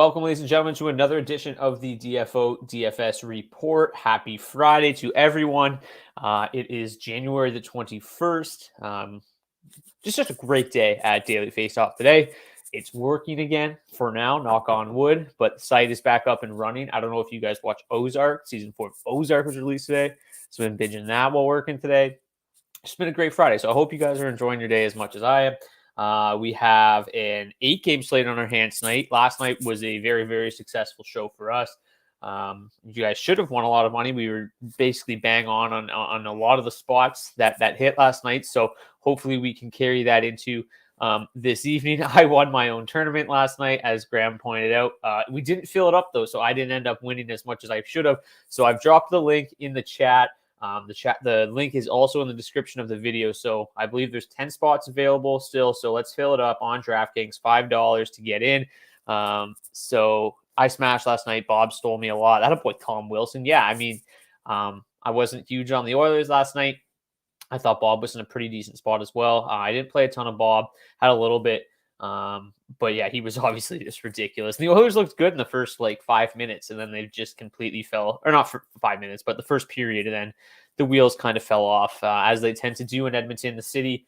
Welcome, ladies and gentlemen, to another edition of the DFO DFS report. Happy Friday to everyone. It is January the 21st. Just such a great day at Daily Faceoff today. It's working again for now, knock on wood, but the site is back up and running. I don't know if you guys watch Ozark. Season 4 of Ozark was released today, so I've been binging that while working today. It's been a great Friday, so I hope you guys are enjoying your day as much as I am. We have an 8-game slate on our hands tonight. Last night was a very, very successful show for us. You guys should have won a lot of money. We were basically bang on a lot of the spots that hit last night. So hopefully we can carry that into this evening. I won my own tournament last night, as Graham pointed out. We didn't fill it up, though, so I didn't end up winning as much as I should have. So I've dropped the link in the chat. The link is also in the description of the video. So I believe there's 10 spots available still. So let's fill it up on DraftKings, $5 to get in. So I smashed last night. Bob stole me a lot. That boy Tom Wilson. Yeah, I mean, I wasn't huge on the Oilers last night. I thought Bob was in a pretty decent spot as well. I didn't play a ton of Bob, had a little bit. But yeah, he was obviously just ridiculous. And the Oilers looked good in the first 5 minutes, and then they just completely fell, or not for 5 minutes, but the first period, and then the wheels kind of fell off, as they tend to do in Edmonton. The city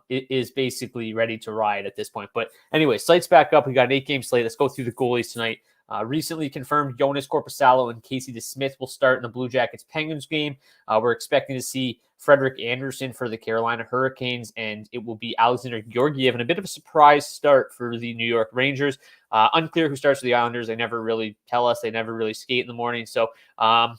it is basically ready to ride at this point. But anyway, slate's back up. We got an 8-game slate. Let's go through the goalies tonight. Recently confirmed Jonas Korpisalo and Casey DeSmith will start in the Blue Jackets-Penguins game. We're expecting to see Frederik Andersen for the Carolina Hurricanes, and it will be Alexander Georgiev, and a bit of a surprise start for the New York Rangers. Unclear who starts for the Islanders. They never really tell us. They never really skate in the morning. So I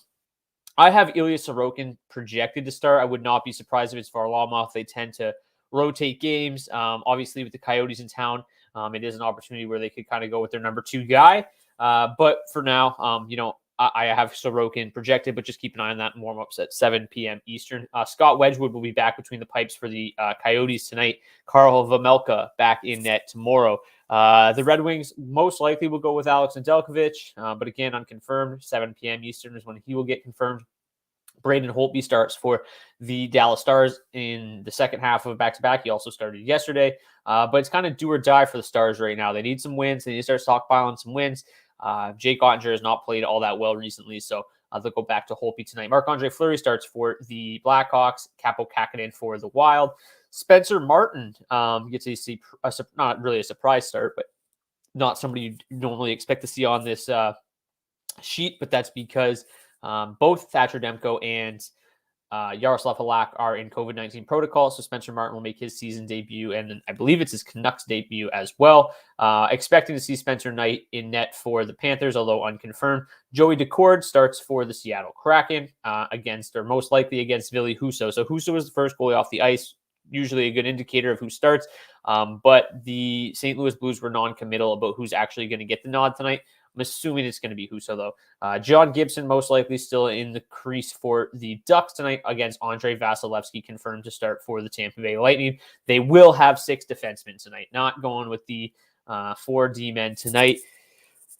have Ilya Sorokin projected to start. I would not be surprised if it's Varlamov. They tend to rotate games. Obviously, with the Coyotes in town, it is an opportunity where they could kind of go with their number 2 guy. But for now, I have Sorokin projected, but just keep an eye on that in warm-ups at 7 p.m. Eastern. Scott Wedgwood will be back between the pipes for the Coyotes tonight. Karl Vejmelka back in net tomorrow. The Red Wings most likely will go with Alex Nedeljkovic, but again, unconfirmed. 7 p.m. Eastern is when he will get confirmed. Braden Holtby starts for the Dallas Stars in the second half of a back-to-back. He also started yesterday, but it's kind of do or die for the Stars right now. They need some wins. They need to start stockpiling some wins. Jake Ottinger has not played all that well recently, so they'll go back to Holtby tonight. Marc-Andre Fleury starts for the Blackhawks. Capo Kakinen for the Wild. Spencer Martin gets not really a surprise start, but not somebody you normally expect to see on this sheet, but that's because both Thatcher Demko and Yaroslav Halak are in COVID-19 protocol, so Spencer Martin will make his season debut, and then I believe it's his Canucks debut as well. Expecting to see Spencer Knight in net for the Panthers, although unconfirmed. Joey Decord starts for the Seattle Kraken most likely against Ville Husso. So Husso is the first goalie off the ice, usually a good indicator of who starts, but the St. Louis Blues were non-committal about who's actually going to get the nod tonight. I'm assuming it's going to be Husso, though. John Gibson most likely still in the crease for the Ducks tonight against Andrei Vasilevsky, confirmed to start for the Tampa Bay Lightning. They will have 6 defensemen tonight, not going with the 4 D-men tonight.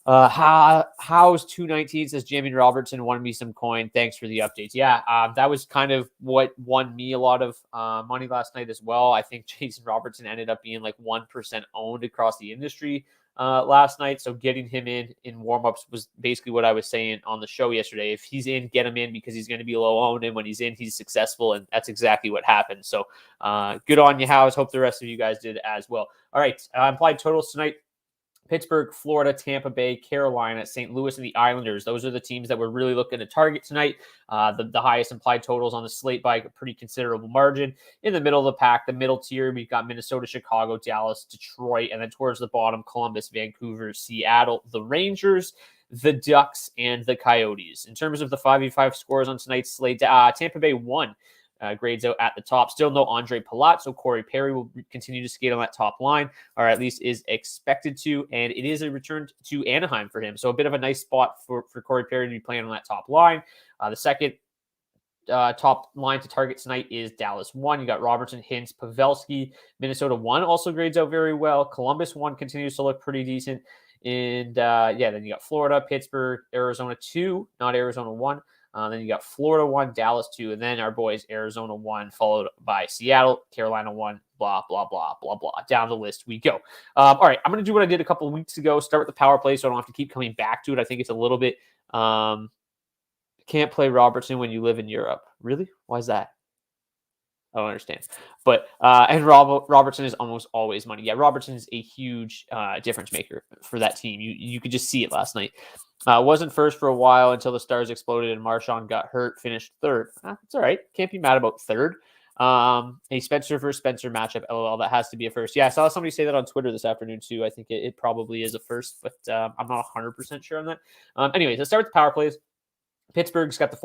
How's 219 says Jamie Robertson won me some coin. Thanks for the updates. Yeah, that was kind of what won me a lot of money last night as well. I think Jason Robertson ended up being 1% owned across the industry last night. So getting him in warmups was basically what I was saying on the show yesterday. If he's in, get him in because he's going to be low owned. And when he's in, he's successful. And that's exactly what happened. So good on you, House. Hope the rest of you guys did as well. All right. Implied totals tonight. Pittsburgh, Florida, Tampa Bay, Carolina, St. Louis, and the Islanders. Those are the teams that we're really looking to target tonight. The highest implied totals on the slate by a pretty considerable margin. In the middle of the pack, the middle tier, we've got Minnesota, Chicago, Dallas, Detroit, and then towards the bottom, Columbus, Vancouver, Seattle, the Rangers, the Ducks, and the Coyotes. In terms of the 5v5 scores on tonight's slate, Tampa Bay won. Grades out at the top. Still no Andre Palat, so Corey Perry will continue to skate on that top line, or at least is expected to, and it is a return to Anaheim for him. So a bit of a nice spot for Corey Perry to be playing on that top line. The second top line to target tonight is Dallas 1. You got Robertson, Hintz, Pavelski. Minnesota 1 also grades out very well. Columbus 1 continues to look pretty decent. And then you got Florida, Pittsburgh, Arizona 2, not Arizona 1. Then you got Florida 1, Dallas 2, and then our boys Arizona 1, followed by Seattle, Carolina 1, blah, blah, blah, blah, blah. Down the list we go. All right, I'm going to do what I did a couple of weeks ago, start with the power play so I don't have to keep coming back to it. I think it's a little bit, can't play Robertson when you live in Europe. Really? Why is that? I don't understand. But, and Robertson is almost always money. Yeah, Robertson is a huge difference maker for that team. You could just see it last night. Wasn't first for a while until the Stars exploded and Marchand got hurt, finished third. It's all right. Can't be mad about third. A Spencer versus Spencer matchup, LOL, that has to be a first. Yeah, I saw somebody say that on Twitter this afternoon too. I think it probably is a first, but I'm not 100% sure on that. Anyways, let's start with the power plays. Pittsburgh's got the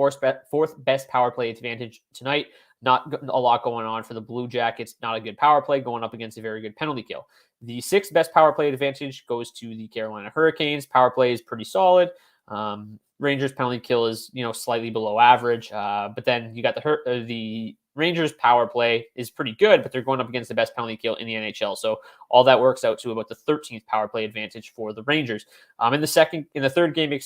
fourth best power play advantage tonight. Not a lot going on for the Blue Jackets. Not a good power play going up against a very good penalty kill. The sixth best power play advantage goes to the Carolina Hurricanes. Power play is pretty solid. Rangers penalty kill is slightly below average. But then you got the Rangers power play is pretty good, but they're going up against the best penalty kill in the NHL. So all that works out to about the 13th power play advantage for the Rangers. In the third game,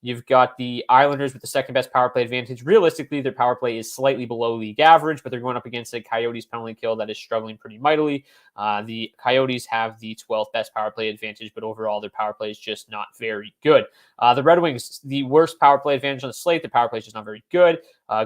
you've got the Islanders with the second best power play advantage. Realistically, their power play is slightly below league average, but they're going up against the Coyotes penalty kill that is struggling pretty mightily. The Coyotes have the 12th best power play advantage, but overall their power play is just not very good. The Red Wings, the worst power play advantage on the slate. The power play is just not very good.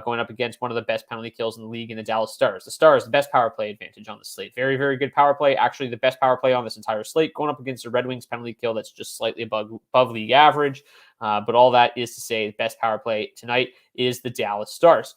Going up against one of the best penalty kills in the league in the Dallas Stars. The Stars, the best power play advantage on the slate. Very, very good power play. Actually, the best power play on this entire slate, going up against the Red Wings penalty kill that's just slightly above league average. But all that is to say, the best power play tonight is the Dallas Stars.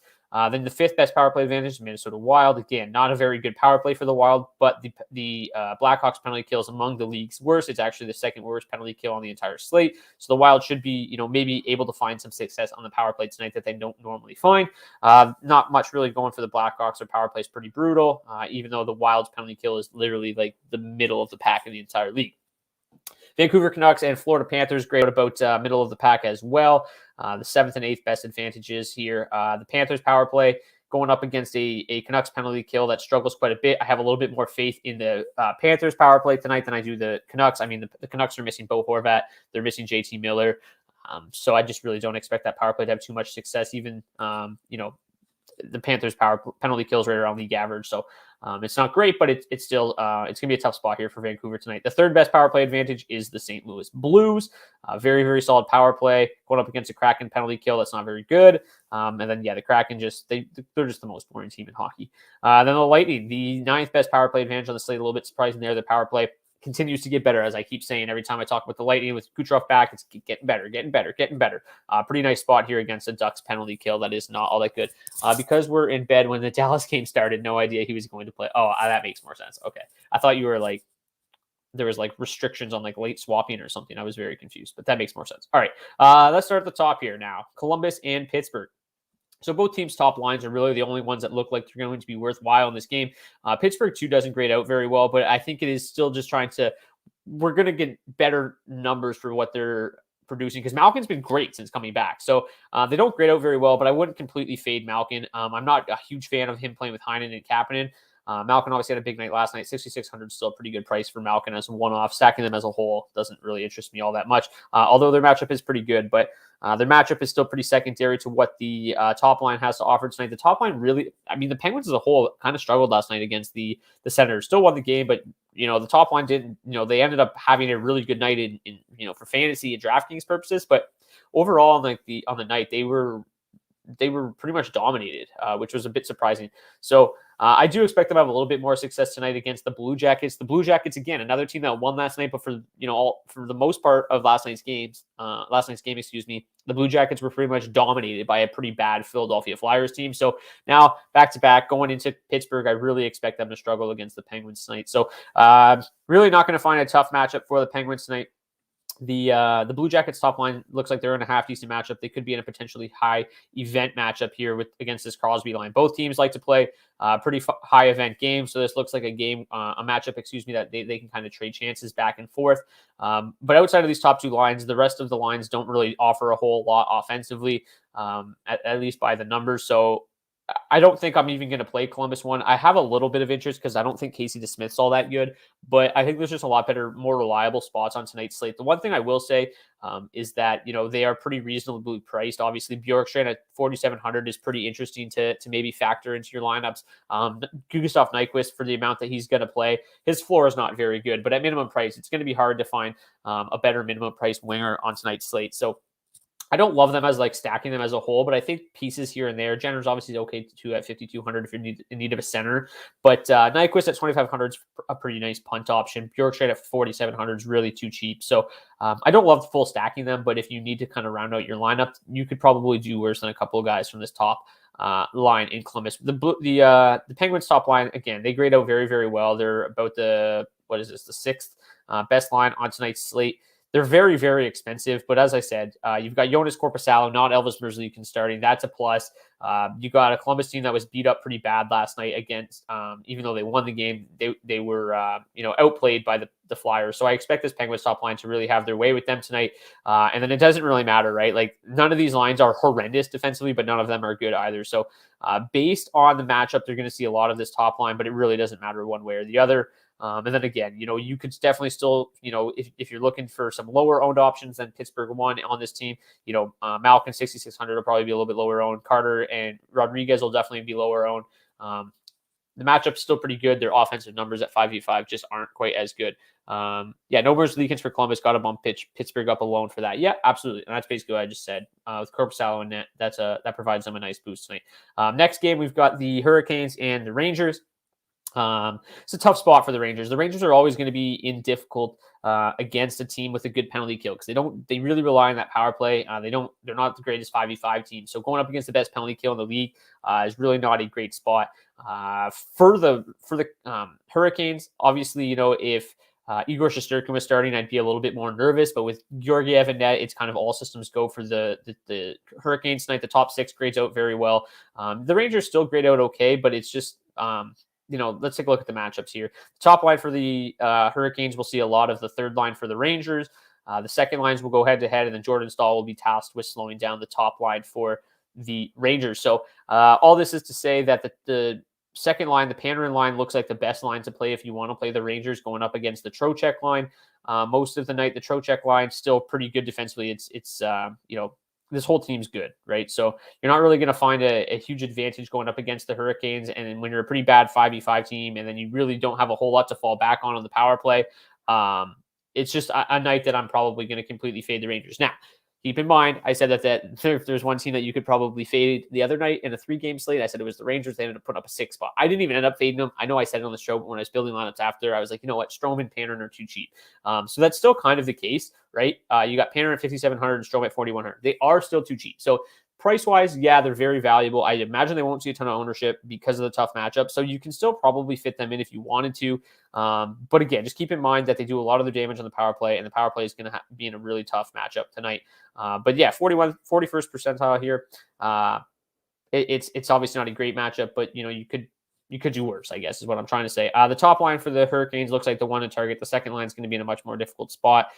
Then the fifth best power play advantage is Minnesota Wild. Again, not a very good power play for the Wild, but the Blackhawks penalty kill is among the league's worst. It's actually the second worst penalty kill on the entire slate. So the Wild should be, maybe able to find some success on the power play tonight that they don't normally find. Not much really going for the Blackhawks. Their power play is pretty brutal, even though the Wild's penalty kill is literally like the middle of the pack in the entire league. Vancouver Canucks and Florida Panthers, great about middle of the pack as well. The seventh and eighth best advantages here. The Panthers power play going up against a Canucks penalty kill that struggles quite a bit. I have a little bit more faith in the Panthers power play tonight than I do the Canucks. I mean, the Canucks are missing Bo Horvat. They're missing JT Miller. So I just really don't expect that power play to have too much success. Even, the Panthers penalty kills right around league average. So it's not great, but it's still, it's going to be a tough spot here for Vancouver tonight. The third best power play advantage is the St. Louis Blues. Very, very solid power play going up against a Kraken penalty kill. That's not very good. And then, the Kraken they're just the most boring team in hockey. Then the Lightning, the ninth best power play advantage on the slate. A little bit surprising there. The power play continues to get better, as I keep saying every time I talk about the Lightning. With Kucherov back, it's getting better. Pretty nice spot here against the Ducks penalty kill. That is not all that good. Because we're in bed when the Dallas game started, no idea he was going to play. Oh, that makes more sense. Okay. I thought you were there was restrictions on late swapping or something. I was very confused, but that makes more sense. All right. Let's start at the top here now. Columbus and Pittsburgh. So both teams' top lines are really the only ones that look like they're going to be worthwhile in this game. Pittsburgh, too, doesn't grade out very well, but I think it is still just we're going to get better numbers for what they're producing, because Malkin's been great since coming back. So they don't grade out very well, but I wouldn't completely fade Malkin. I'm not a huge fan of him playing with Heinen and Kapanen. Malkin obviously had a big night last night. 6,600 is still a pretty good price for Malkin as a one-off. Stacking them as a whole doesn't really interest me all that much, although their matchup is pretty good. But their matchup is still pretty secondary to what the top line has to offer tonight. The top line really, the Penguins as a whole kind of struggled last night against the Senators. Still won the game, but the top line didn't. They ended up having a really good night in for fantasy and DraftKings purposes. But overall, on the night, they were pretty much dominated, which was a bit surprising. So I do expect them to have a little bit more success tonight against the Blue Jackets. The Blue Jackets, again, another team that won last night, but for the most part of last night's game, the Blue Jackets were pretty much dominated by a pretty bad Philadelphia Flyers team. So now back to back going into Pittsburgh, I really expect them to struggle against the Penguins tonight. So really not going to find a tough matchup for the Penguins tonight. The Blue Jackets top line looks like they're in a half decent matchup. They could be in a potentially high event matchup here against this Crosby line. Both teams like to play pretty high event games, so this looks like a matchup, that they can kind of trade chances back and forth. But outside of these top two lines, the rest of the lines don't really offer a whole lot offensively, at least by the numbers. So I don't think I'm even going to play Columbus one. I have a little bit of interest because I don't think Casey DeSmith's all that good, but I think there's just a lot better, more reliable spots on tonight's slate. The one thing I will say is that, they are pretty reasonably priced. Obviously, Bjorkstrand at 4,700 is pretty interesting to maybe factor into your lineups. Gustav Nyquist, for the amount that he's going to play, his floor is not very good, but at minimum price, it's going to be hard to find a better minimum price winger on tonight's slate. So I don't love them as like stacking them as a whole, but I think pieces here and there. Jenner's obviously okay too at 5,200 if you're in need of a center. But Nyquist at 2,500 is a pretty nice punt option. Bjorkstrand at 4,700 is really too cheap. So I don't love full stacking them, but if you need to kind of round out your lineup, you could probably do worse than a couple of guys from this top line in Columbus. The Penguins top line, again, they grade out very, very well. They're about the sixth best line on tonight's slate. They're very, very expensive, but as I said, you've got Jonas Korpisalo, not Elvis Merzlikins starting. That's a plus. You got a Columbus team that was beat up pretty bad last night against, even though they won the game, they were outplayed by the Flyers. So I expect this Penguins top line to really have their way with them tonight. And then it doesn't really matter, right? Like none of these lines are horrendous defensively, but none of them are good either. So based on the matchup, they're going to see a lot of this top line, but it really doesn't matter one way or the other. And then again, you could definitely still, if you're looking for some lower owned options than Pittsburgh one on this team, Malkin 6,600 will probably be a little bit lower owned. Carter and Rodriguez will definitely be lower owned. The matchup's still pretty good. Their offensive numbers at 5v5 just aren't quite as good. No Merzlikins for Columbus. Got to bump Pittsburgh up alone for that. Yeah, absolutely. And that's basically what I just said. With Korpisalo and net, that provides them a nice boost tonight. Next game, we've got the Hurricanes and the Rangers. It's a tough spot for the Rangers. The Rangers are always going to be difficult against a team with a good penalty kill because they really rely on that power play. They're not the greatest 5v5 team. So going up against the best penalty kill in the league is really not a great spot. For the Hurricanes, obviously, if Igor Shesterkin was starting, I'd be a little bit more nervous. But with Georgiev and net, it's kind of all systems go for the Hurricanes tonight. The top six grades out very well. The Rangers still grade out okay, but it's just let's take a look at the matchups here. The top line for the Hurricanes, we'll see a lot of the third line for the Rangers. The second lines will go head-to-head, and then Jordan Stahl will be tasked with slowing down the top line for the Rangers. So all this is to say that the second line, the Panarin line, looks like the best line to play if you want to play the Rangers going up against the Trocheck line. Most of the night, the Trocheck line still pretty good defensively. It's this whole team's good, right? So you're not really going to find a huge advantage going up against the Hurricanes. And when you're a pretty bad 5v5 team, and then you really don't have a whole lot to fall back on the power play, it's just a night that I'm probably going to completely fade the Rangers. Now, keep in mind, I said that if there's one team that you could probably fade the other night in a 3-game slate, I said it was the Rangers. They ended up putting up a 6 spot. I didn't even end up fading them. I know I said it on the show, but when I was building lineups after, I was like, you know what? Strome and Panarin are too cheap. So that's still kind of the case, right? You got Panarin at 5,700 and Strome at 4,100. They are still too cheap. So price-wise, yeah, they're very valuable. I imagine they won't see a ton of ownership because of the tough matchup. So you can still probably fit them in if you wanted to. But again, just keep in mind that they do a lot of the damage on the power play, and the power play is going to be in a really tough matchup tonight. But yeah, 41st percentile here. It's obviously not a great matchup, but you could do worse, I guess, is what I'm trying to say. The top line for the Hurricanes looks like the one to target. The second line is going to be in a much more difficult spot.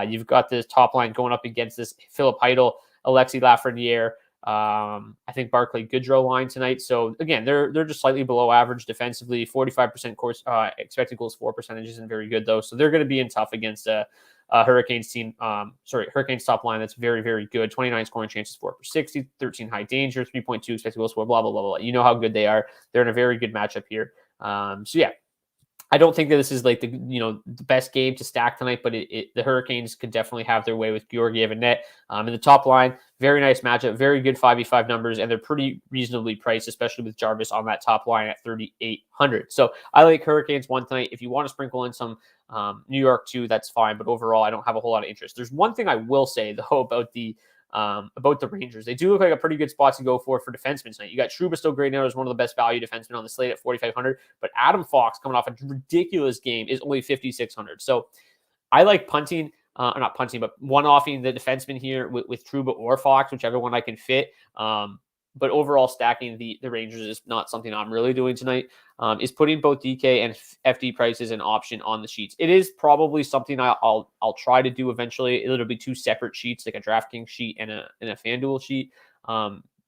You've got this top line going up against this Philip Heidel, Alexis Lafreniere, I think Barclay Goodrow line tonight. So again, they're just slightly below average defensively. 45% course expected goals for percentage isn't very good though. So they're going to be in tough against a Hurricanes team. Hurricanes top line that's very, very good. 29 scoring chances, 4/60, 13 high danger, 3.2 expected goals for, blah blah blah blah. You know how good they are. They're in a very good matchup here. So yeah. I don't think that this is like the best game to stack tonight, but the Hurricanes could definitely have their way with Georgiev and net. In the top line, very nice matchup, very good 5v5 numbers, and they're pretty reasonably priced, especially with Jarvis on that top line at 3,800. So I like Hurricanes one tonight. If you want to sprinkle in some New York too, that's fine. But overall, I don't have a whole lot of interest. There's one thing I will say though about the Rangers. They do look like a pretty good spot to go for defensemen tonight. You got Trouba still grading out as one of the best value defensemen on the slate at 4,500, but Adam Fox coming off a ridiculous game is only 5,600. So I like punting, not punting, but one-offing the defenseman here with Trouba or Fox, whichever one I can fit. But overall, stacking the Rangers is not something I'm really doing tonight. Is putting both DK and FD prices an option on the sheets. It is probably something I'll try to do eventually. It'll be two separate sheets, like a DraftKings sheet and a FanDuel sheet.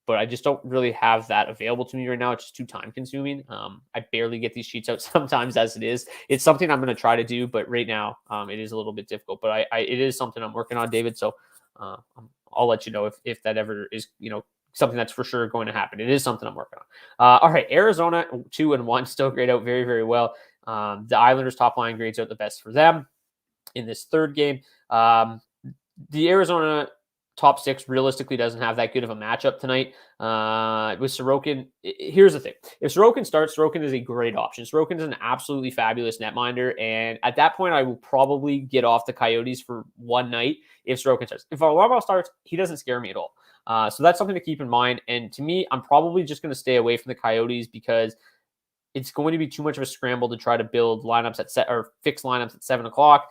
but I just don't really have that available to me right now. It's just too time consuming. I barely get these sheets out sometimes as it is. It's something I'm going to try to do, but right now it is a little bit difficult, but it is something I'm working on, David. So I'll let you know if that ever is, something that's for sure going to happen. It is something I'm working on. All right. Arizona 2-1, still grade out very, very well. The Islanders top line grades out the best for them in this third game. The Arizona top six realistically doesn't have that good of a matchup tonight. With Sorokin, here's the thing. If Sorokin starts, Sorokin is a great option. Sorokin is an absolutely fabulous netminder, and at that point, I will probably get off the Coyotes for one night if Sorokin starts. If Varlamov starts, he doesn't scare me at all. So that's something to keep in mind. And to me, I'm probably just going to stay away from the Coyotes because it's going to be too much of a scramble to try to build lineups or fix lineups at 7 o'clock.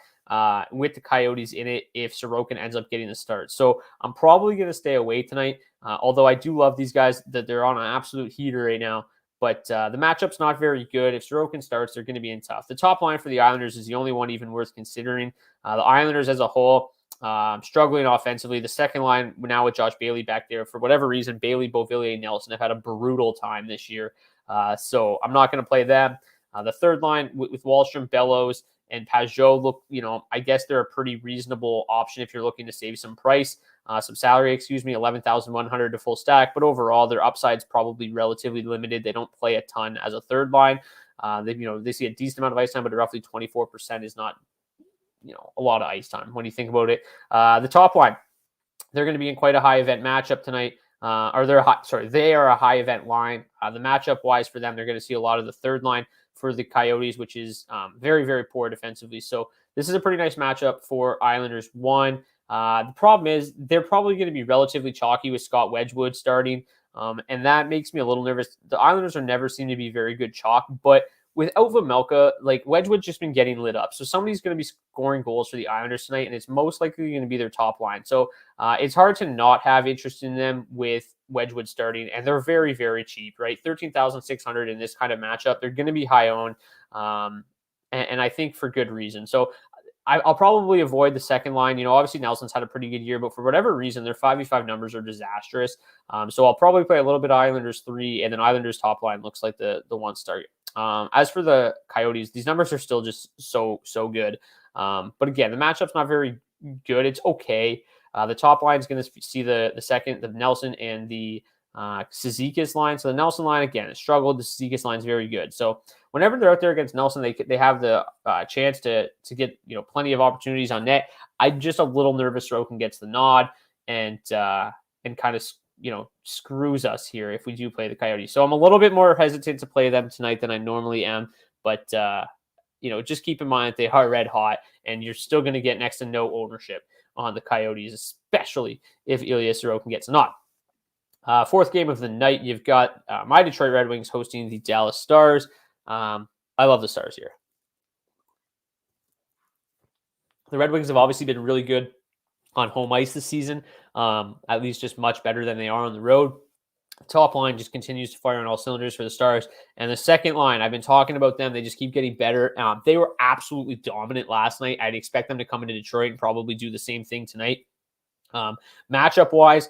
With the Coyotes in it if Sorokin ends up getting the start. So I'm probably going to stay away tonight, although I do love these guys that they're on an absolute heater right now. But the matchup's not very good. If Sorokin starts, they're going to be in tough. The top line for the Islanders is the only one even worth considering. The Islanders as a whole, struggling offensively. The second line now with Josh Bailey back there. For whatever reason, Bailey, Beauvillier, Nelson have had a brutal time this year. So I'm not going to play them. The third line with Wahlstrom, Bellows, and Pajot look, I guess they're a pretty reasonable option if you're looking to save some price, some salary, 11,100 to full stack. But overall, their upside's probably relatively limited. They don't play a ton as a third line. They see a decent amount of ice time, but roughly 24% is not, a lot of ice time when you think about it. The top line, they're going to be in quite a high event matchup tonight. They are a high event line. The matchup wise for them, they're going to see a lot of the third line for the Coyotes, which is very, very poor defensively. So this is a pretty nice matchup for Islanders. The problem is they're probably going to be relatively chalky with Scott Wedgwood starting, and that makes me a little nervous. The Islanders never seem to be very good chalk, but without Vejmelka, Wedgwood's just been getting lit up. So somebody's going to be scoring goals for the Islanders tonight, and it's most likely going to be their top line. So it's hard to not have interest in them with Wedgwood starting, and they're very, very cheap, right? 13,600 in this kind of matchup. They're going to be high owned, and I think for good reason. So I'll probably avoid the second line. Obviously Nelson's had a pretty good year, but for whatever reason, their 5v5 numbers are disastrous. So I'll probably play a little bit of Islanders 3, and then Islanders top line looks like the one start. As for the Coyotes, these numbers are still just so good. But again, the matchup's not very good. It's okay. The top line is going to see the Nelson and the Cizikas line. So the Nelson line, again, it struggled. The Cizikas line is very good. So whenever they're out there against Nelson, they have the chance to get plenty of opportunities on net. I'm just a little nervous Sorokin gets the nod and kind of screws us here if we do play the Coyotes. So I'm a little bit more hesitant to play them tonight than I normally am. But just keep in mind that they are red hot, and you're still going to get next to no ownership on the Coyotes, especially if Ilya Sorokin gets a nod. Fourth game of the night, you've got my Detroit Red Wings hosting the Dallas Stars. I love the Stars here. The Red Wings have obviously been really good on home ice this season, at least just much better than they are on the road. Top line just continues to fire on all cylinders for the Stars. And the second line, I've been talking about them. They just keep getting better. They were absolutely dominant last night. I'd expect them to come into Detroit and probably do the same thing tonight. Matchup-wise,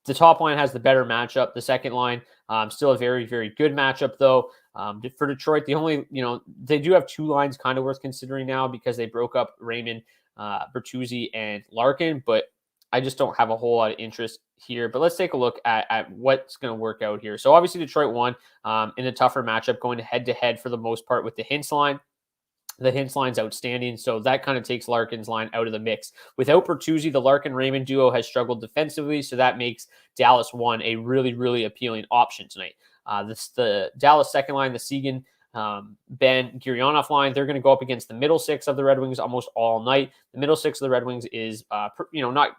the top line has the better matchup. The second line, still a very, very good matchup, though. For Detroit, the only, they do have two lines kind of worth considering now because they broke up Raymond, Bertuzzi, and Larkin, but I just don't have a whole lot of interest here. But let's take a look at what's going to work out here. So obviously Detroit won in a tougher matchup, going head-to-head for the most part with the Hintz line. The Hintz line's outstanding, so that kind of takes Larkin's line out of the mix. Without Bertuzzi, the Larkin-Raymond duo has struggled defensively, so that makes Dallas 1 a really, really appealing option tonight. The Dallas second line, the Seguin, Ben Gurionov line, they're going to go up against the middle six of the Red Wings almost all night. The middle six of the Red Wings is, not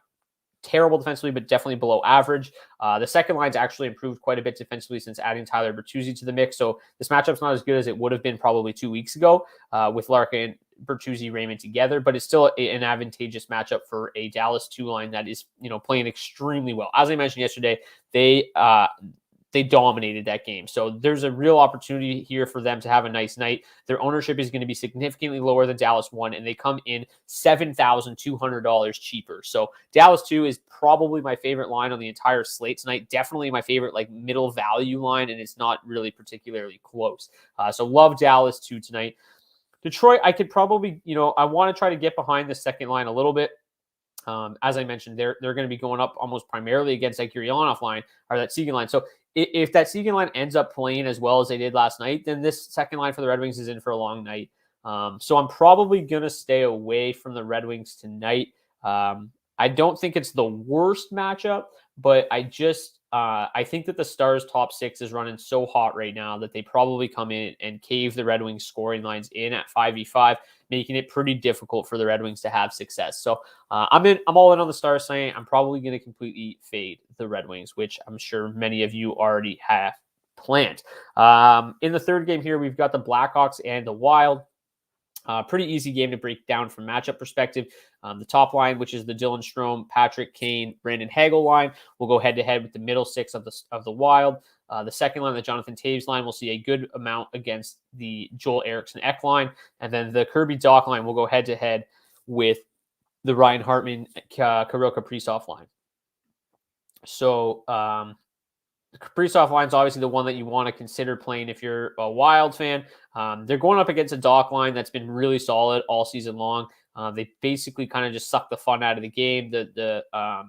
terrible defensively, but definitely below average. The second line's actually improved quite a bit defensively since adding Tyler Bertuzzi to the mix. So this matchup's not as good as it would have been probably 2 weeks ago with Larkin, Bertuzzi, Raymond together, but it's still an advantageous matchup for a Dallas 2 line that is, playing extremely well. As I mentioned yesterday, they they dominated that game. So there's a real opportunity here for them to have a nice night. Their ownership is going to be significantly lower than Dallas 1, and they come in $7,200 cheaper. So Dallas 2 is probably my favorite line on the entire slate tonight. Definitely my favorite like middle value line, and it's not really particularly close. So love Dallas 2 tonight. Detroit, I could probably, I want to try to get behind the second line a little bit. As I mentioned, they're going to be going up almost primarily against that Gurianov line or that Seguin line. So if that Seguin line ends up playing as well as they did last night, then this second line for the Red Wings is in for a long night. So I'm probably going to stay away from the Red Wings tonight. I don't think it's the worst matchup, but I think that the Stars top 6 is running so hot right now that they probably come in and cave the Red Wings scoring lines in at 5v5, making it pretty difficult for the Red Wings to have success. So I'm all in on the Stars tonight. I'm probably going to completely fade the Red Wings, which I'm sure many of you already have planned. In the third game here, we've got the Blackhawks and the Wild. Pretty easy game to break down from matchup perspective. The top line, which is the Dylan Strome, Patrick Kane, Brandon Hagel line, will go head-to-head with the middle six of the Wild. The second line, the Jonathan Toews line, will see a good amount against the Joel Eriksson Ek line. And then the Kirby Dach line will go head-to-head with the Ryan Hartman, Kirill Kaprizov line. So the Kaprizov line is obviously the one that you want to consider playing if you're a Wild fan. They're going up against a Dach line that's been really solid all season long. They basically kind of just suck the fun out of the game. It's not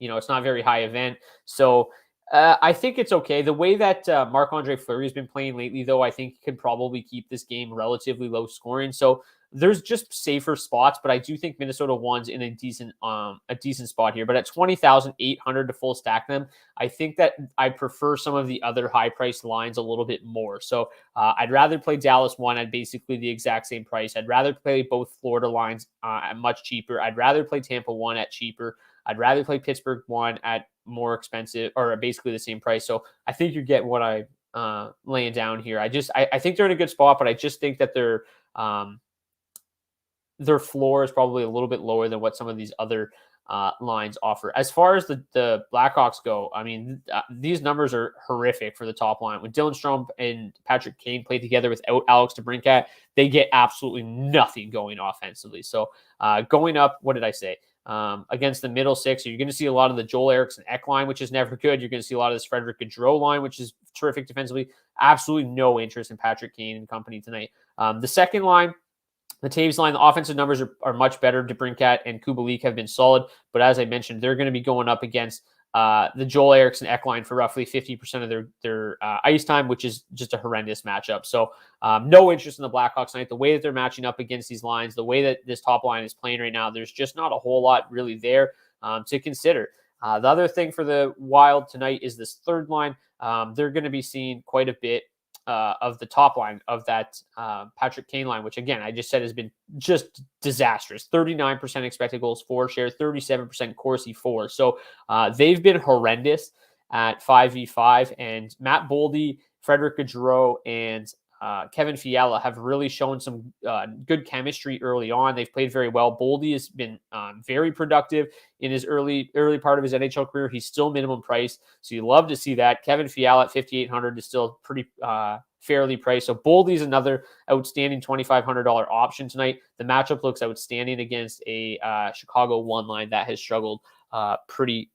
a very high event. So I think it's okay. The way that Marc-Andre Fleury has been playing lately, though, I think he could probably keep this game relatively low scoring. So there's just safer spots, but I do think Minnesota 1's in a decent spot here. But at 20,800 to full stack them, I think that I prefer some of the other high price lines a little bit more. So I'd rather play Dallas 1 at basically the exact same price. I'd rather play both Florida lines at much cheaper. I'd rather play Tampa 1 at cheaper. I'd rather play Pittsburgh 1 at more expensive or basically the same price. So I think you get what I'm laying down here. I think they're in a good spot, but I just think that their floor is probably a little bit lower than what some of these other lines offer. As far as the Blackhawks go, I mean, these numbers are horrific for the top line. When Dylan Strome and Patrick Kane play together without Alex DeBrincat, they get absolutely nothing going offensively. So going up, what did I say? Against the middle six, you're going to see a lot of the Joel Eriksson Ek line, which is never good. You're going to see a lot of this Frederick Gaudreau line, which is terrific defensively. Absolutely no interest in Patrick Kane and company tonight. The second line, the Toews line, the offensive numbers are much better. DeBrincat and Kubalik have been solid, but as I mentioned, they're going to be going up against the Joel Eriksson Ek line for roughly 50% of their ice time, which is just a horrendous matchup. So no interest in the Blackhawks tonight. The way that they're matching up against these lines, the way that this top line is playing right now, there's just not a whole lot really there to consider. The other thing for the Wild tonight is this third line. They're going to be seeing quite a bit of the top line of that Patrick Kane line, which again, I just said has been just disastrous. 39% expected goals for share, 37% Corsi for. So they've been horrendous at 5v5, and Matt Boldy, Frederick Gaudreau, and Kevin Fiala have really shown some good chemistry early on. They've played very well. Boldy has been very productive in his early part of his NHL career. He's still minimum price, so you love to see that. Kevin Fiala at 5,800 is still pretty fairly priced. So Boldy's another outstanding $2,500 option tonight. The matchup looks outstanding against a Chicago 1 line that has struggled pretty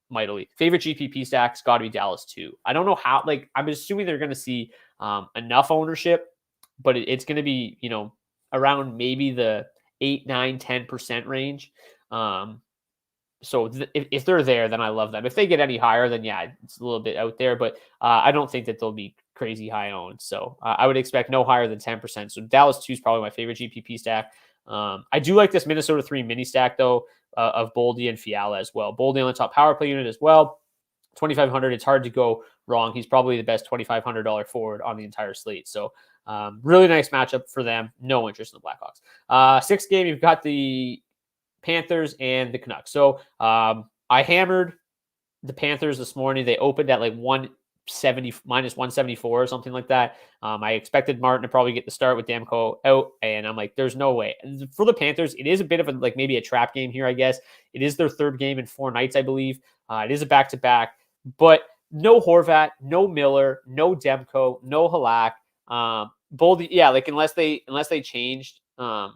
mightily. Favorite GPP stacks got to be Dallas 2. I don't know how, I'm assuming they're going to see enough ownership, but it's going to be, around maybe the 8, 9, 10% range. So if they're there, then I love them. If they get any higher, then yeah, it's a little bit out there, but I don't think that they'll be crazy high owned. So I would expect no higher than 10%. So Dallas 2 is probably my favorite GPP stack. I do like this Minnesota 3 mini stack though, of Boldy and Fiala as well. Boldy on the top power play unit as well. 2,500. It's hard to go wrong. He's probably the best $2,500 forward on the entire slate. So really nice matchup for them. No interest in the Blackhawks. Sixth game, you've got the Panthers and the Canucks. So I hammered the Panthers this morning. They opened at like minus 174 or something like that. I expected Martin to probably get the start with Demko out, and I'm like, there's no way. And for the Panthers, it is a bit of maybe a trap game here, I guess. It is their third game in 4 nights, I believe. It is a back-to-back, but no Horvat, no Miller, no Demko, no Halak. Boldy, yeah, like unless they changed the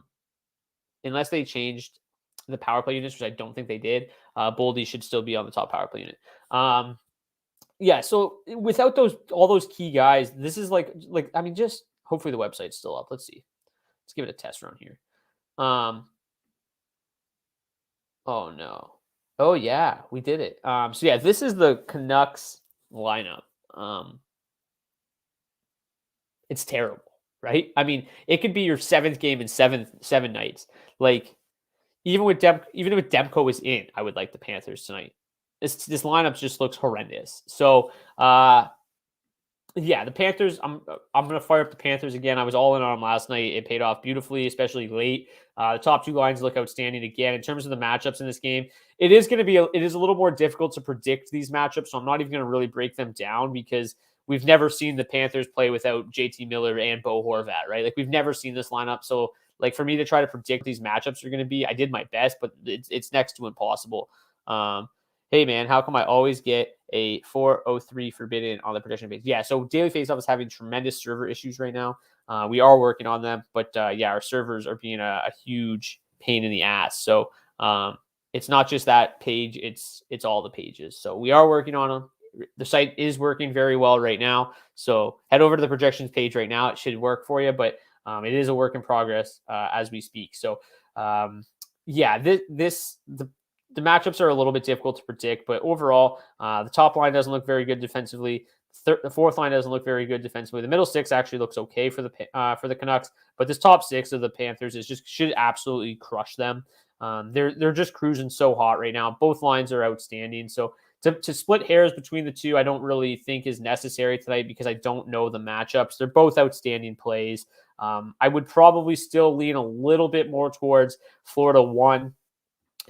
power play units, which I don't think they did, Boldy should still be on the top power play unit. Yeah, so without all those key guys, this is like I mean, just hopefully the website's still up. Let's see. Let's give it a test run here. Oh no. Oh yeah, we did it. So yeah, this is the Canucks lineup. It's terrible, right? I mean, it could be your 7th game in seven nights. Like even if Demko was in, I would like the Panthers tonight. This lineup just looks horrendous. So yeah, the Panthers. I'm gonna fire up the Panthers again. I was all in on them last night. It paid off beautifully, especially late. The top 2 lines look outstanding again. In terms of the matchups in this game, it is a little more difficult to predict these matchups. So I'm not even going to really break them down because we've never seen the Panthers play without JT Miller and Bo Horvat, right? Like we've never seen this lineup. So like for me to try to predict these matchups are going to be, I did my best, but it's next to impossible. Hey man, how come I always get a 403 forbidden on the prediction page? Yeah, so Daily Faceoff is having tremendous server issues right now. We are working on them, but yeah, our servers are being a huge pain in the ass. So it's not just that page; it's all the pages. So we are working on them. The site is working very well right now. So head over to the projections page right now. It should work for you, but it is a work in progress as we speak. So yeah, the matchups are a little bit difficult to predict, but overall, the top line doesn't look very good defensively. The fourth line doesn't look very good defensively. The middle 6 actually looks okay for the Canucks, but this top 6 of the Panthers should absolutely crush them. They're just cruising so hot right now. Both lines are outstanding. So to split hairs between the two, I don't really think is necessary tonight because I don't know the matchups. They're both outstanding plays. I would probably still lean a little bit more towards Florida 1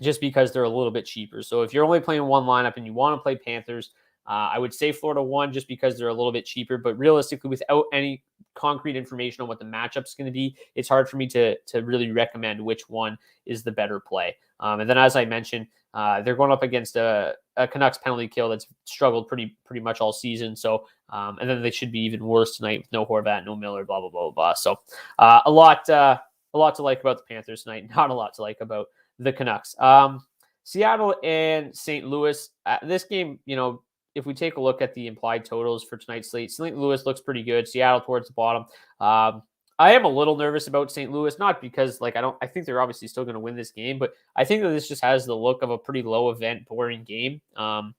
just because they're a little bit cheaper. So if you're only playing one lineup and you want to play Panthers, I would say Florida 1 just because they're a little bit cheaper. But realistically, without any concrete information on what the matchup's going to be, it's hard for me to really recommend which one is the better play. And then, as I mentioned, they're going up against a Canucks penalty kill that's struggled pretty much all season. So, and then they should be even worse tonight with no Horvat, no Miller, blah blah blah blah. So, a lot to like about the Panthers tonight. Not a lot to like about the Canucks. Seattle and St. Louis. This game, if we take a look at the implied totals for tonight's slate, St. Louis looks pretty good. Seattle towards the bottom. I am a little nervous about St. Louis, not because I think they're obviously still going to win this game, but I think that this just has the look of a pretty low event, boring game. And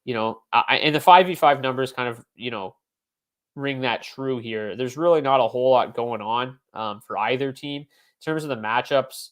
the 5v5 numbers kind of, ring that true here. There's really not a whole lot going on for either team. In terms of the matchups,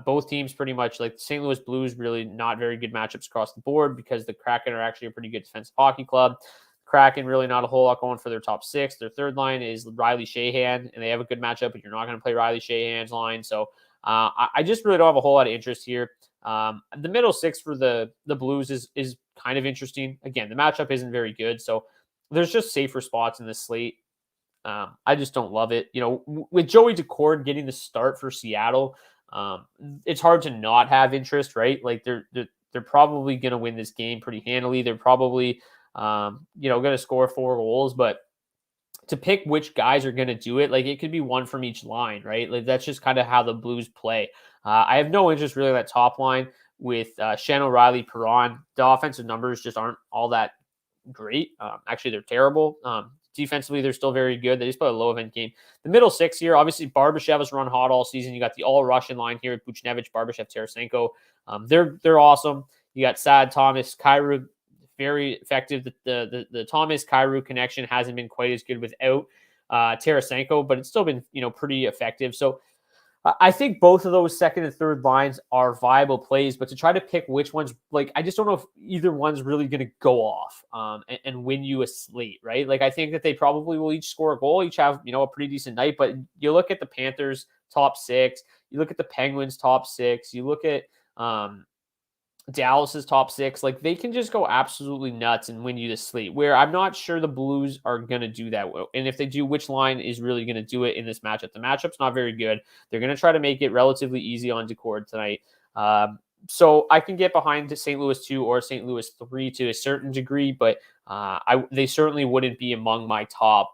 both teams pretty much like St. Louis Blues, really not very good matchups across the board because the Kraken are actually a pretty good defensive hockey club. Kraken really not a whole lot going for their top 6. Their third line is Riley Sheahan, and they have a good matchup, but you're not going to play Riley Sheahan's line. So I just really don't have a whole lot of interest here. The middle 6 for the Blues is kind of interesting. Again, the matchup isn't very good, so there's just safer spots in this slate. I just don't love it. With Joey Decord getting the start for Seattle, it's hard to not have interest, right? Like they're probably going to win this game pretty handily. They're probably going to score 4 goals, but to pick which guys are going to do it, like it could be one from each line, right? Like that's just kind of how the Blues play. I have no interest really in that top line with Shannon O'Reilly, Perron. The offensive numbers just aren't all that great. Actually, they're terrible. Defensively, they're still very good. They just play a low event game. The middle 6 here, obviously, Barbashev has run hot all season. You got the all Russian line here with Buchnevich, Barbashev, Tarasenko. They're awesome. You got Sad, Thomas, Kyrou, very effective. The Thomas Kyrou connection hasn't been quite as good without Tarasenko, but it's still been pretty effective. So I think both of those second and third lines are viable plays, but to try to pick which ones, I just don't know if either one's really going to go off and win you a slate, right? Like, I think that they probably will each score a goal, each have, a pretty decent night, but you look at the Panthers top 6, you look at the Penguins top 6, you look at Dallas's top 6, like they can just go absolutely nuts and win you the slate, where I'm not sure the Blues are going to do that. And if they do, which line is really going to do it in this matchup? The matchup's not very good. They're going to try to make it relatively easy on Decord tonight. So I can get behind St. Louis 2 or St. Louis 3 to a certain degree, but they certainly wouldn't be among my top,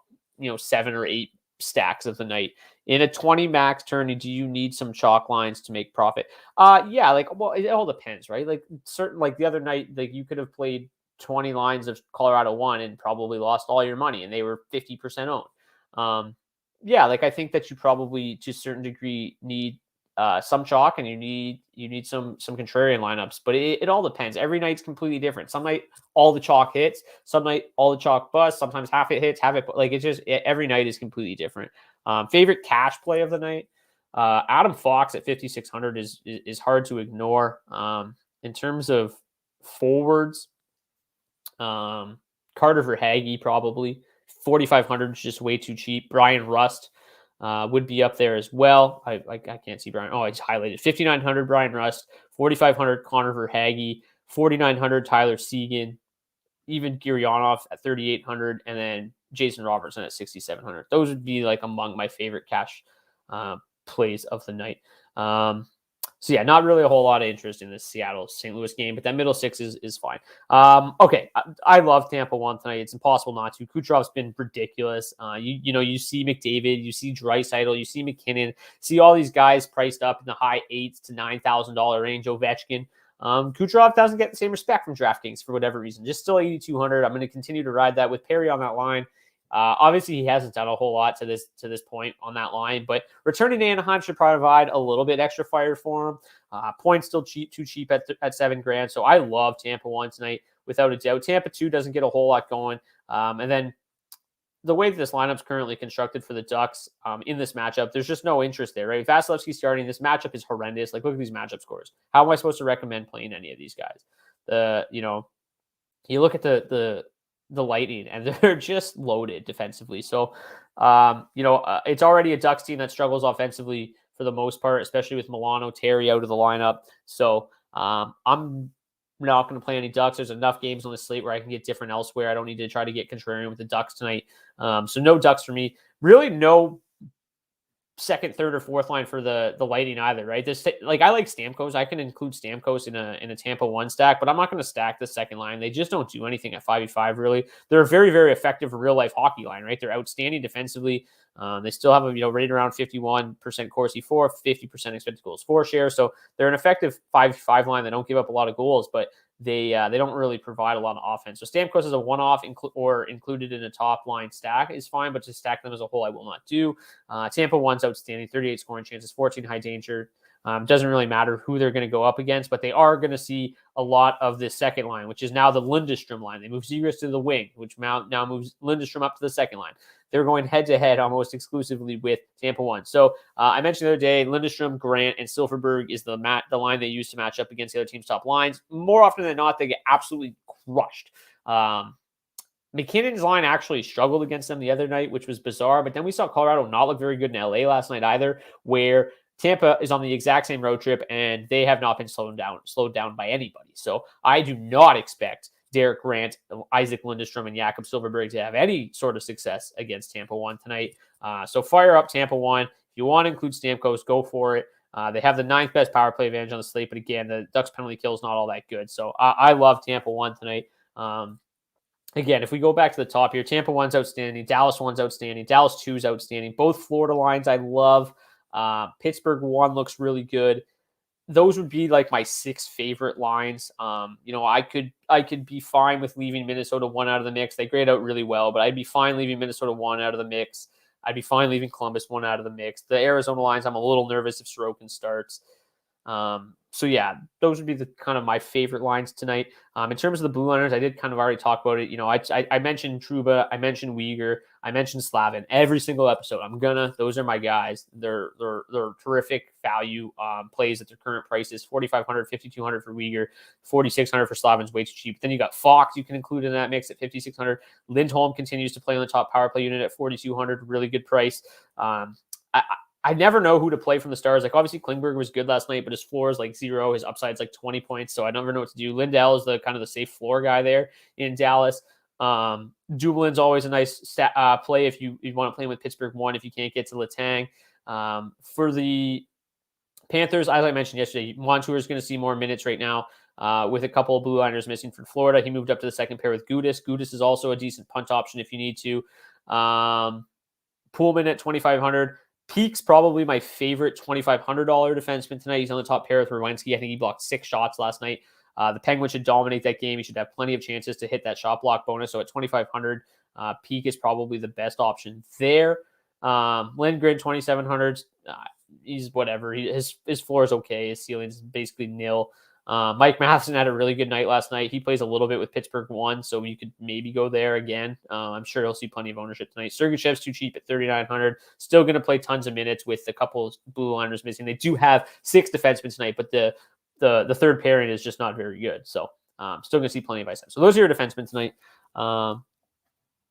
7 or 8 stacks of the night. In a 20 max tourney, do you need some chalk lines to make profit? Yeah, it all depends, right? Like the other night, like you could have played 20 lines of Colorado 1 and probably lost all your money, and they were 50% owned. Yeah, I think that you probably to a certain degree need some chalk, and you need some contrarian lineups, but it all depends. Every night's completely different. Some night all the chalk hits, some night all the chalk busts, sometimes half it hits, half it it's just every night is completely different. Favorite cash play of the night, Adam Fox at 5,600 is hard to ignore. In terms of forwards, Carter Verhaeghe probably 4,500 is just way too cheap. Brian Rust would be up there as well. I can't see Brian. Oh, it's highlighted. 5,900 Brian Rust, 4,500 Connor Verhaeghe, 4,900 Tyler Seguin, even Gurianov at 3,800, and then Jason Robertson at 6,700. Those would be among my favorite cash plays of the night. So yeah, not really a whole lot of interest in this Seattle St. Louis game, but that middle six is fine. Okay, I love Tampa 1 tonight. It's impossible not to. Kucherov's been ridiculous. You see McDavid, you see Draisaitl, you see McKinnon, see all these guys priced up in the high $8,000 to $9,000 range. Ovechkin. Kucherov doesn't get the same respect from DraftKings for whatever reason. Just still 8,200. I'm going to continue to ride that with Perry on that line. Obviously, he hasn't done a whole lot to this point on that line, but returning to Anaheim should provide a little bit extra fire for him. Points still too cheap at $7,000. So I love Tampa 1 tonight without a doubt. Tampa 2 doesn't get a whole lot going. And then the way that this lineup's currently constructed for the Ducks in this matchup, there's just no interest there, right? Vasilevsky starting, this matchup is horrendous. Look at these matchup scores. How am I supposed to recommend playing any of these guys? You look at the Lightning, and they're just loaded defensively. So, it's already a Ducks team that struggles offensively for the most part, especially with Milano, Terry out of the lineup. So, I'm not going to play any Ducks. There's enough games on the slate where I can get different elsewhere. I don't need to try to get contrarian with the Ducks tonight. So no Ducks for me. Really no second, third, or fourth line for the Lightning either, right? I like Stamkos. I can include Stamkos in a Tampa 1 stack, but I'm not going to stack the second line. They just don't do anything at 5v5 really. They're a very, very effective real life hockey line, right? They're outstanding defensively. They still have a right around 51% Corsi for, 50% expected goals for share. So they're an effective 5v5 line. They don't give up a lot of goals, but they don't really provide a lot of offense. So Stamkos as a one-off or included in a top line stack is fine, but to stack them as a whole, I will not do. Tampa 1's outstanding, 38 scoring chances, 14 high danger. Doesn't really matter who they're going to go up against, but they are going to see a lot of this second line, which is now the Lindstrom line. They move Zegras to the wing, which now moves Lindstrom up to the second line. They're going head-to-head almost exclusively with Tampa 1. So I mentioned the other day, Lindstrom, Grant, and Silfverberg is the line they use to match up against the other team's top lines. More often than not, they get absolutely crushed. McKinnon's line actually struggled against them the other night, which was bizarre. But then we saw Colorado not look very good in LA last night either, where Tampa is on the exact same road trip, and they have not been slowed down by anybody. So I do not expect Derek Grant, Isaac Lindstrom, and Jakob Silfverberg to have any sort of success against Tampa 1 tonight. So fire up Tampa 1. If you want to include Stamkos, go for it. They have the 9th best power play advantage on the slate, but again, the Ducks penalty kill is not all that good. So I love Tampa 1 tonight. Again, if we go back to the top here, Tampa 1's outstanding, Dallas 1's outstanding, Dallas 2's outstanding. Both Florida lines I love. Pittsburgh 1 looks really good. Those would be my 6 favorite lines. I could be fine with leaving Minnesota 1 out of the mix. They grade out really well, but I'd be fine leaving Minnesota 1 out of the mix. I'd be fine leaving Columbus 1 out of the mix. The Arizona lines, I'm a little nervous if Sorokin starts. So yeah, those would be the kind of my favorite lines tonight. In terms of the blue liners, I did kind of already talk about it. I mentioned Trouba, I mentioned Uyghur, I mentioned Slavin every single episode. Those are my guys. They're terrific value plays at their current prices. 4,500, 5,200 for Uyghur, 4,600 for Slavin's way too cheap. Then you got Fox you can include in that mix at 5,600. Lindholm continues to play on the top power play unit at 4,200, really good price. I never know who to play from the Stars. Obviously, Klingberg was good last night, but his floor is 0. His upside is 20 points, so I never know what to do. Lindell is the kind of the safe floor guy there in Dallas. Dublin's always a nice play if you want to play with Pittsburgh 1 if you can't get to Letang. For the Panthers, as I mentioned yesterday, Montour is going to see more minutes right now with a couple of blue liners missing from Florida. He moved up to the second pair with Gudas. Gudas is also a decent punt option if you need to. Pullman at 2,500. Peak's probably my favorite $2,500 defenseman tonight. He's on the top pair with Rowinski. I think he blocked 6 shots last night. The Penguins should dominate that game. He should have plenty of chances to hit that shot block bonus. So at 2,500, Peak is probably the best option there. Lindgren, 2,700. He's whatever. His floor is okay. His ceiling's basically nil. Mike Matheson had a really good night last night. He plays a little bit with Pittsburgh 1, so you could maybe go there again. I'm sure he'll see plenty of ownership tonight. Sergachev's too cheap at 3,900. Still going to play tons of minutes with a couple of blue liners missing. They do have 6 defensemen tonight, but the third pairing is just not very good. So still going to see plenty of ice time. So those are your defensemen tonight.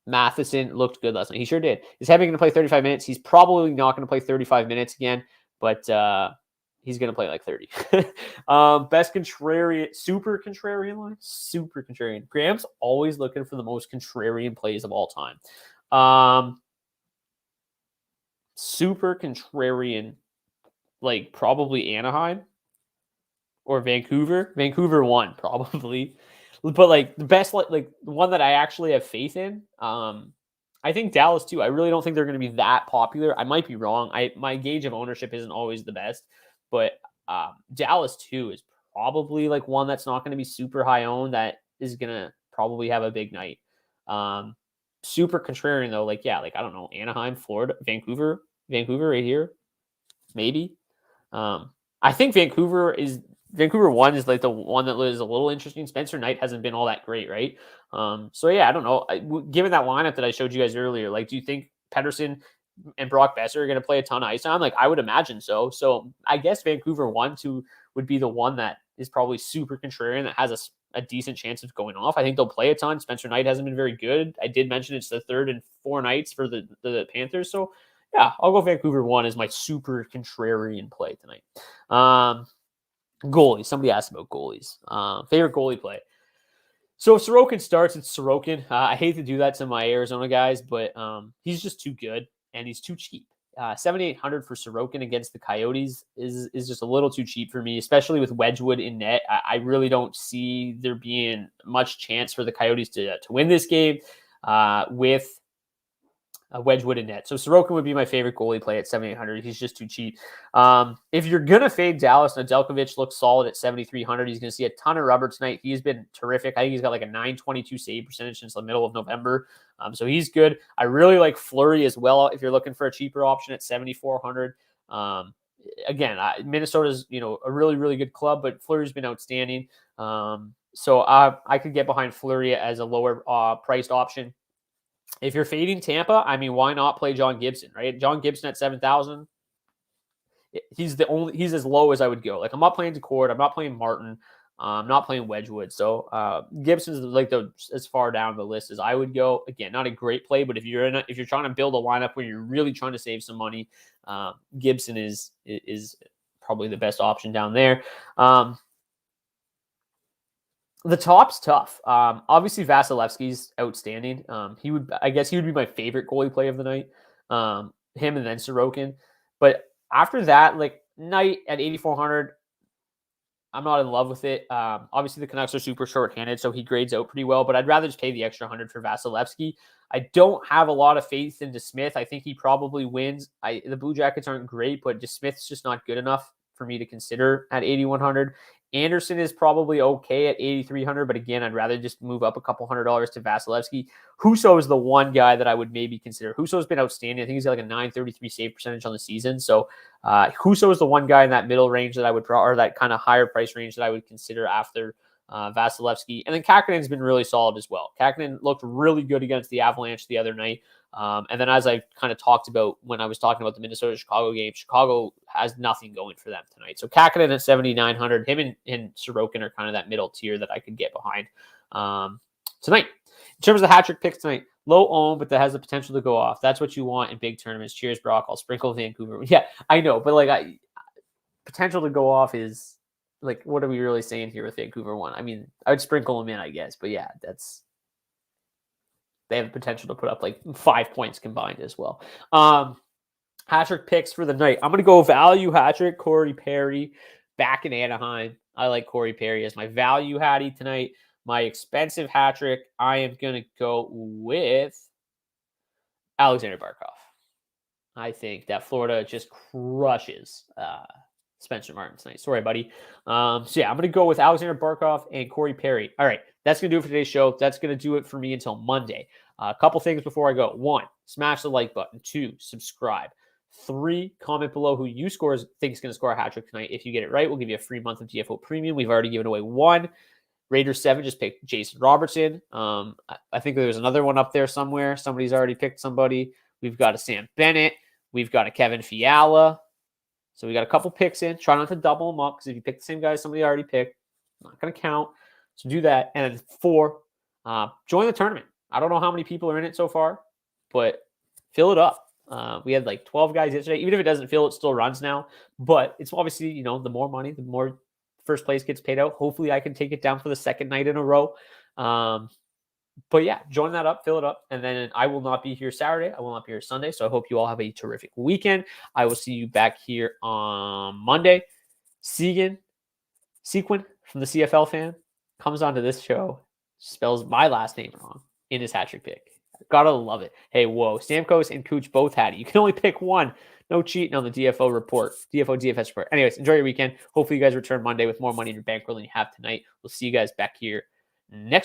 Matheson looked good last night. He sure did. Is Hebby going to play 35 minutes? He's probably not going to play 35 minutes again, but he's going to play like 30. Best contrarian, super contrarian line? Super contrarian. Graham's always looking for the most contrarian plays of all time. Super contrarian, like probably Anaheim or Vancouver. Vancouver 1, probably. But like the best, like the one that I actually have faith in, I think Dallas too. I really don't think they're going to be that popular. I might be wrong. My gauge of ownership isn't always the best, but Dallas too is probably like one that's not going to be super high owned. That is going to probably have a big night. Super contrarian though, like I don't know, Anaheim, Florida, Vancouver right here, maybe. I think Vancouver 1 is like the one that is a little interesting. Spencer Knight hasn't been all that great, right? So I don't know. Given that lineup that I showed you guys earlier, like, do you think Pettersson and Brock Besser are going to play a ton of ice time? Like, I would imagine so. So I guess Vancouver 1, 2 would be the one that is probably super contrarian that has a decent chance of going off. I think they'll play a ton. Spencer Knight hasn't been very good. I did mention it's the 3rd and 4 nights for the Panthers. So yeah, I'll go Vancouver 1 as my super contrarian play tonight. Goalie. Somebody asked about goalies. Favorite goalie play. So if Sorokin starts, it's Sorokin. I hate to do that to my Arizona guys, but he's just too good and he's too cheap. 7,800 for Sorokin against the Coyotes is just a little too cheap for me, especially with Wedgwood in net. I really don't see there being much chance for the Coyotes to win this game with Wedgwood in net. So Sorokin would be my favorite goalie play at 7,800. He's just too cheap. If you're going to fade Dallas, Nedeljkovic looks solid at 7,300. He's going to see a ton of rubber tonight. He's been terrific. I think he's got like a 922 save percentage since the middle of November. So he's good. I really like Fleury as well if you're looking for a cheaper option at 7,400. Again, Minnesota's a really, really good club, but Fleury's been outstanding. So I could get behind Fleury as a lower priced option. If you're fading Tampa, I mean, why not play John Gibson, right? John Gibson at 7,000. He's as low as I would go. Like, I'm not playing Decord. I'm not playing Martin. I'm not playing Wedgwood. So Gibson's like as far down the list as I would go. Again, not a great play, but if you're trying to build a lineup where you're really trying to save some money, Gibson is probably the best option down there. The top's tough. Obviously Vasilevsky's outstanding. He would be my favorite goalie play of the night. Him and then Sorokin. But after that, like, Knight at 8,400, I'm not in love with it. Obviously the Canucks are super short-handed, so he grades out pretty well, but I'd rather just pay the extra 100 for Vasilevsky. I don't have a lot of faith in DeSmith. I think he probably wins. The Blue Jackets aren't great, but DeSmith's just not good enough for me to consider at 8,100. Anderson is probably okay at 8,300, but again, I'd rather just move up a couple $100 to Vasilevsky. Husso is the one guy that I would maybe consider. Husso's been outstanding. I think he's got like a 933 save percentage on the season. So Husso is the one guy in that middle range that I would or that kind of higher price range that I would consider after Vasilevsky. And then Kakanen's been really solid as well. Kakkonen looked really good against the Avalanche the other night. And then as I kind of talked about when I was talking about the Minnesota-Chicago game, Chicago has nothing going for them tonight. So Kakkonen at 7,900, him and Sorokin are kind of that middle tier that I could get behind tonight. In terms of the hat-trick picks tonight, low owned, but that has the potential to go off. That's what you want in big tournaments. Cheers, Brock. I'll sprinkle Vancouver. Yeah, I know, but like potential to go off is like, what are we really saying here with Vancouver 1? I mean, I would sprinkle them in, I guess, but yeah, they have the potential to put up like 5 points combined as well. Hat trick picks for the night. I'm going to go value hat trick, Corey Perry, back in Anaheim. I like Corey Perry as my value hattie tonight. My expensive hat trick, I am going to go with Alexander Barkov. I think that Florida just crushes Spencer Martin tonight. Sorry, buddy. So yeah, I'm going to go with Alexander Barkov and Corey Perry. All right, that's going to do it for today's show. That's going to do it for me until Monday. A couple things before I go. 1, smash the like button. 2, subscribe. 3, comment below who you think is going to score a hat trick tonight. If you get it right, we'll give you a free month of DFO Premium. We've already given away 1. Raiders 7 just picked Jason Robertson. I think there's another one up there somewhere. Somebody's already picked somebody. We've got a Sam Bennett. We've got a Kevin Fiala. So we got a couple picks in. Try not to double them up because if you pick the same guy somebody already picked, not going to count. So do that. And then 4, join the tournament. I don't know how many people are in it so far, but fill it up. We had like 12 guys yesterday. Even if it doesn't fill, it still runs now. But it's obviously, the more money, the more first place gets paid out. Hopefully I can take it down for the second night in a row. But yeah, join that up, fill it up. And then I will not be here Saturday. I will not be here Sunday. So I hope you all have a terrific weekend. I will see you back here on Monday. Seguin from the CFL fan comes onto this show, spells my last name wrong in his hat trick pick. Gotta love it. Hey, whoa. Stamkos and Cooch both had it. You can only pick one. No cheating on the DFO report. DFS report. Anyways, enjoy your weekend. Hopefully you guys return Monday with more money in your bankroll than you have tonight. We'll see you guys back here next